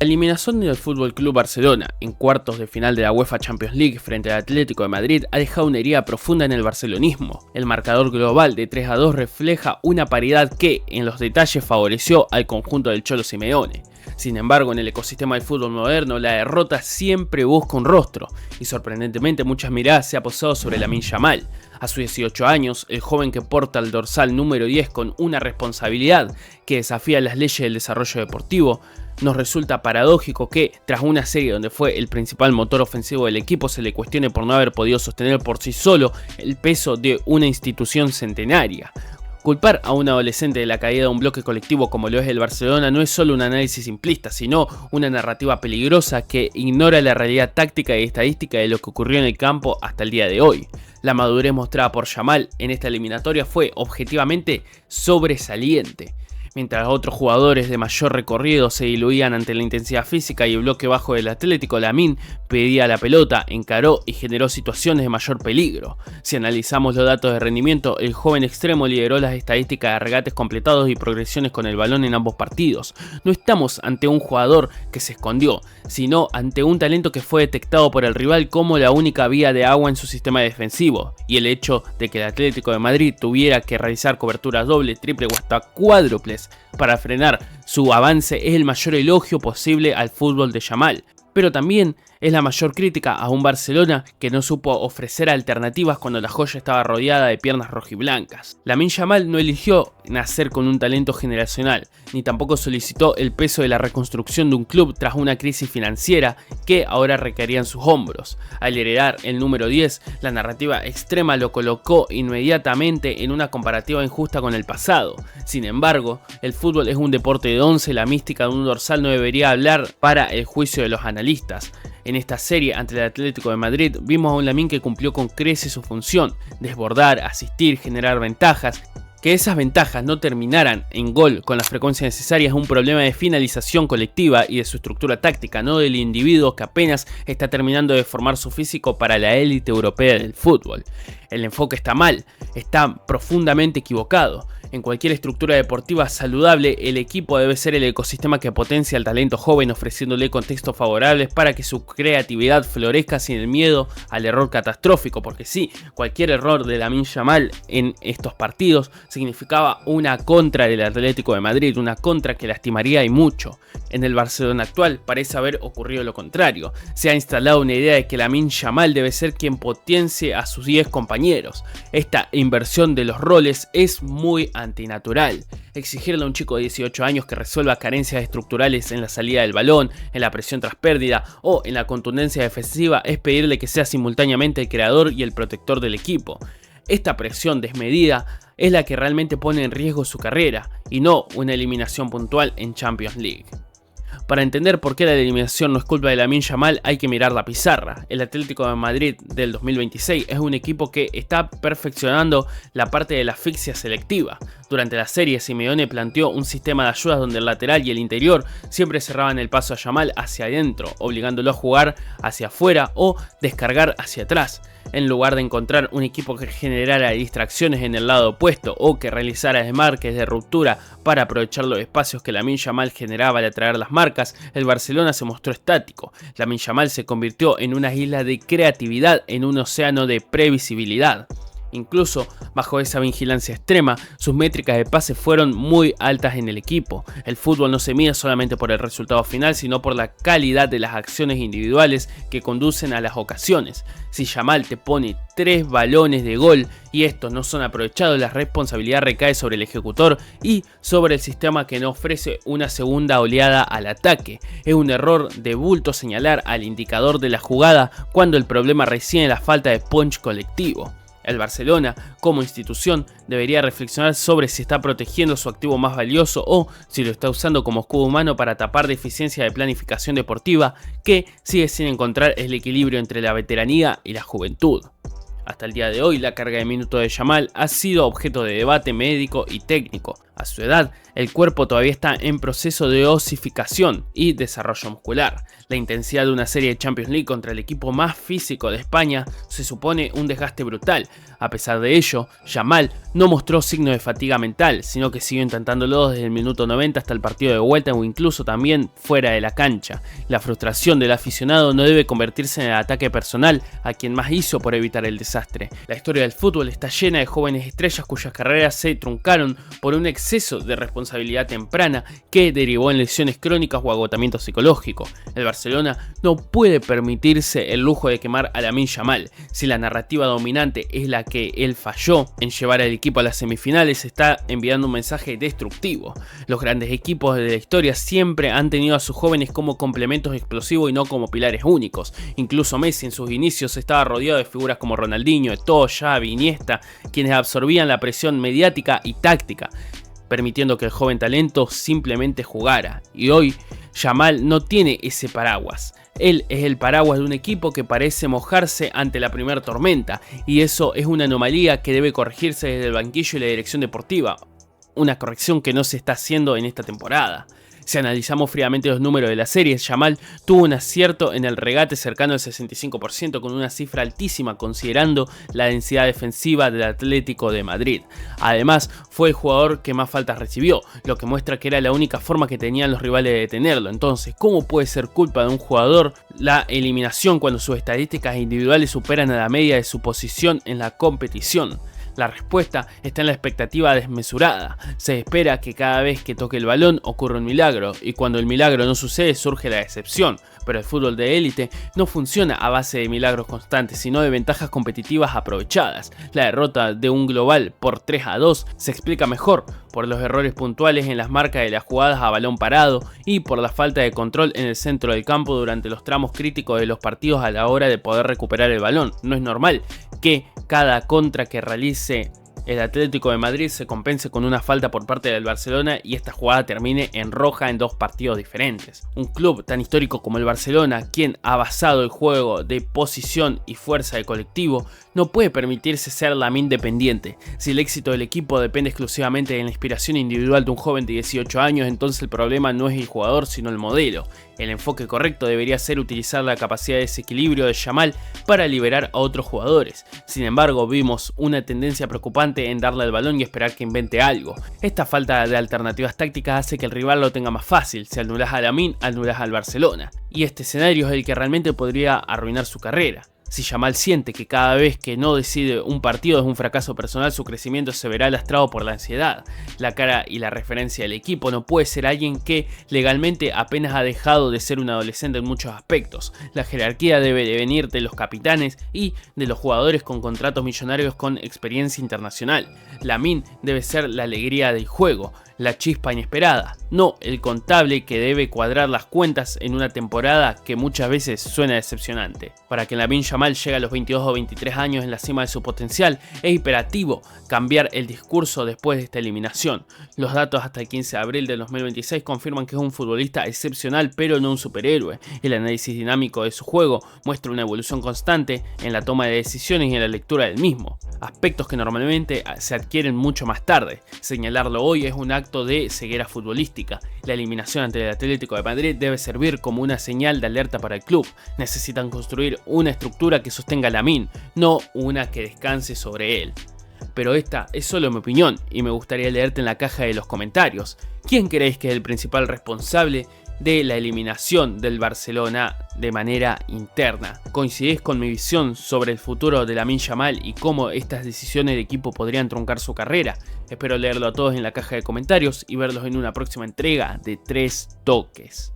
La eliminación del Fútbol Club Barcelona en cuartos de final de la UEFA Champions League frente al Atlético de Madrid ha dejado una herida profunda en el barcelonismo. El marcador global de 3-2 refleja una paridad que, en los detalles, favoreció al conjunto del Cholo Simeone. Sin embargo, en el ecosistema del fútbol moderno, la derrota siempre busca un rostro, y sorprendentemente muchas miradas se han posado sobre Lamine Yamal. A sus 18 años, el joven que porta el dorsal número 10 con una responsabilidad que desafía las leyes del desarrollo deportivo, nos resulta paradójico que, tras una serie donde fue el principal motor ofensivo del equipo, se le cuestione por no haber podido sostener por sí solo el peso de una institución centenaria. Culpar a un adolescente de la caída de un bloque colectivo como lo es el Barcelona no es solo un análisis simplista, sino una narrativa peligrosa que ignora la realidad táctica y estadística de lo que ocurrió en el campo hasta el día de hoy. La madurez mostrada por Yamal en esta eliminatoria fue objetivamente sobresaliente. Mientras otros jugadores de mayor recorrido se diluían ante la intensidad física y el bloque bajo del Atlético, Lamine pedía la pelota, encaró y generó situaciones de mayor peligro. Si analizamos los datos de rendimiento, el joven extremo lideró las estadísticas de regates completados y progresiones con el balón en ambos partidos. No estamos ante un jugador que se escondió, sino ante un talento que fue detectado por el rival como la única vía de agua en su sistema defensivo, y el hecho de que el Atlético de Madrid tuviera que realizar coberturas doble, triple o hasta cuádruples para frenar su avance es el mayor elogio posible al fútbol de Yamal, pero también es la mayor crítica a un Barcelona que no supo ofrecer alternativas cuando la joya estaba rodeada de piernas rojiblancas. Lamine Yamal no eligió nacer con un talento generacional, ni tampoco solicitó el peso de la reconstrucción de un club tras una crisis financiera que ahora recaería en sus hombros. Al heredar el número 10, la narrativa extrema lo colocó inmediatamente en una comparativa injusta con el pasado. Sin embargo, el fútbol es un deporte de 11, la mística de un dorsal no debería hablar para el juicio de los analistas. En esta serie ante el Atlético de Madrid vimos a un Lamine que cumplió con creces su función: desbordar, asistir, generar ventajas. Que esas ventajas no terminaran en gol con la frecuencia necesaria es un problema de finalización colectiva y de su estructura táctica, no del individuo que apenas está terminando de formar su físico para la élite europea del fútbol. El enfoque está mal, está profundamente equivocado. En cualquier estructura deportiva saludable, el equipo debe ser el ecosistema que potencia al talento joven, ofreciéndole contextos favorables para que su creatividad florezca sin el miedo al error catastrófico, porque sí, cualquier error de Lamine Yamal en estos partidos significaba una contra del Atlético de Madrid, una contra que lastimaría y mucho. En el Barcelona actual parece haber ocurrido lo contrario. Se ha instalado una idea de que Lamine Yamal debe ser quien potencie a sus 10 compañeros. Esta inversión de los roles es muy antinatural. Exigirle a un chico de 18 años que resuelva carencias estructurales en la salida del balón, en la presión tras pérdida o en la contundencia defensiva es pedirle que sea simultáneamente el creador y el protector del equipo. Esta presión desmedida es la que realmente pone en riesgo su carrera y no una eliminación puntual en Champions League. Para entender por qué la eliminación no es culpa de Lamine Yamal hay que mirar la pizarra. El Atlético de Madrid del 2026 es un equipo que está perfeccionando la parte de la asfixia selectiva. Durante la serie, Simeone planteó un sistema de ayudas donde el lateral y el interior siempre cerraban el paso a Yamal hacia adentro, obligándolo a jugar hacia afuera o descargar hacia atrás. En lugar de encontrar un equipo que generara distracciones en el lado opuesto o que realizara desmarques de ruptura para aprovechar los espacios que Lamine Yamal generaba al atraer las marcas, el Barcelona se mostró estático. Lamine Yamal se convirtió en una isla de creatividad en un océano de previsibilidad. Incluso bajo esa vigilancia extrema, sus métricas de pase fueron muy altas en el equipo. El fútbol no se mide solamente por el resultado final, sino por la calidad de las acciones individuales que conducen a las ocasiones. Si Yamal te pone 3 balones de gol y estos no son aprovechados, la responsabilidad recae sobre el ejecutor y sobre el sistema que no ofrece una segunda oleada al ataque. Es un error de bulto señalar al indicador de la jugada cuando el problema reside en la falta de punch colectivo. El Barcelona, como institución, debería reflexionar sobre si está protegiendo su activo más valioso o si lo está usando como escudo humano para tapar deficiencia de planificación deportiva que sigue sin encontrar el equilibrio entre la veteranía y la juventud. Hasta el día de hoy, la carga de minutos de Yamal ha sido objeto de debate médico y técnico. A su edad, el cuerpo todavía está en proceso de osificación y desarrollo muscular. La intensidad de una serie de Champions League contra el equipo más físico de España se supone un desgaste brutal. A pesar de ello, Yamal no mostró signos de fatiga mental, sino que siguió intentándolo desde el minuto 90 hasta el partido de vuelta o incluso también fuera de la cancha. La frustración del aficionado no debe convertirse en el ataque personal a quien más hizo por evitar el desastre. La historia del fútbol está llena de jóvenes estrellas cuyas carreras se truncaron por un exceso de responsabilidad temprana que derivó en lesiones crónicas o agotamiento psicológico. El Barcelona no puede permitirse el lujo de quemar a Lamine Yamal. Si la narrativa dominante es la que él falló en llevar al equipo a las semifinales, está enviando un mensaje destructivo. Los grandes equipos de la historia siempre han tenido a sus jóvenes como complementos explosivos y no como pilares únicos. Incluso Messi en sus inicios estaba rodeado de figuras como Ronaldinho, Eto'o, Xavi, Iniesta, quienes absorbían la presión mediática y táctica, permitiendo que el joven talento simplemente jugara. Y hoy, Yamal no tiene ese paraguas. Él es el paraguas de un equipo que parece mojarse ante la primera tormenta, y eso es una anomalía que debe corregirse desde el banquillo y la dirección deportiva. Una corrección que no se está haciendo en esta temporada. Si analizamos fríamente los números de la serie, Yamal tuvo un acierto en el regate cercano al 65%, con una cifra altísima considerando la densidad defensiva del Atlético de Madrid. Además, fue el jugador que más faltas recibió, lo que muestra que era la única forma que tenían los rivales de detenerlo. Entonces, ¿cómo puede ser culpa de un jugador la eliminación cuando sus estadísticas individuales superan a la media de su posición en la competición? La respuesta está en la expectativa desmesurada. Se espera que cada vez que toque el balón ocurra un milagro, y cuando el milagro no sucede surge la decepción. Pero el fútbol de élite no funciona a base de milagros constantes, sino de ventajas competitivas aprovechadas. La derrota de un global por 3-2 se explica mejor por los errores puntuales en las marcas de las jugadas a balón parado y por la falta de control en el centro del campo durante los tramos críticos de los partidos a la hora de poder recuperar el balón. No es normal que cada contra que realice el Atlético de Madrid se compense con una falta por parte del Barcelona y esta jugada termine en roja en dos partidos diferentes. Un club tan histórico como el Barcelona, quien ha basado el juego de posición y fuerza de colectivo, no puede permitirse ser Lamine dependiente. Si el éxito del equipo depende exclusivamente de la inspiración individual de un joven de 18 años, entonces el problema no es el jugador sino el modelo. El enfoque correcto debería ser utilizar la capacidad de desequilibrio de Yamal para liberar a otros jugadores. Sin embargo, vimos una tendencia preocupante en darle el balón y esperar que invente algo. Esta falta de alternativas tácticas hace que el rival lo tenga más fácil. Si anulas a Lamine, anulas al Barcelona. Y este escenario es el que realmente podría arruinar su carrera. Si Yamal siente que cada vez que no decide un partido es un fracaso personal, su crecimiento se verá lastrado por la ansiedad. La cara y la referencia del equipo no puede ser alguien que legalmente apenas ha dejado de ser un adolescente en muchos aspectos. La jerarquía debe de venir de los capitanes y de los jugadores con contratos millonarios con experiencia internacional. Lamine debe ser la alegría del juego, la chispa inesperada, no el contable que debe cuadrar las cuentas en una temporada que muchas veces suena decepcionante. Para que Lamine Yamal llegue a los 22 o 23 años en la cima de su potencial, es imperativo cambiar el discurso después de esta eliminación. Los datos hasta el 15 de abril del 2026 confirman que es un futbolista excepcional pero no un superhéroe. El análisis dinámico de su juego muestra una evolución constante en la toma de decisiones y en la lectura del mismo, aspectos que normalmente se adquieren mucho más tarde. Señalarlo hoy es un acto de ceguera futbolística. La eliminación ante el Atlético de Madrid debe servir como una señal de alerta para el club. Necesitan construir una estructura que sostenga a Lamine, no una que descanse sobre él. Pero esta es solo mi opinión y me gustaría leerte en la caja de los comentarios. ¿Quién creéis que es el principal responsable de la eliminación del Barcelona de manera interna? ¿Coincidís con mi visión sobre el futuro de Lamine Yamal y cómo estas decisiones de equipo podrían truncar su carrera? Espero leerlo a todos en la caja de comentarios y verlos en una próxima entrega de 3 Toques.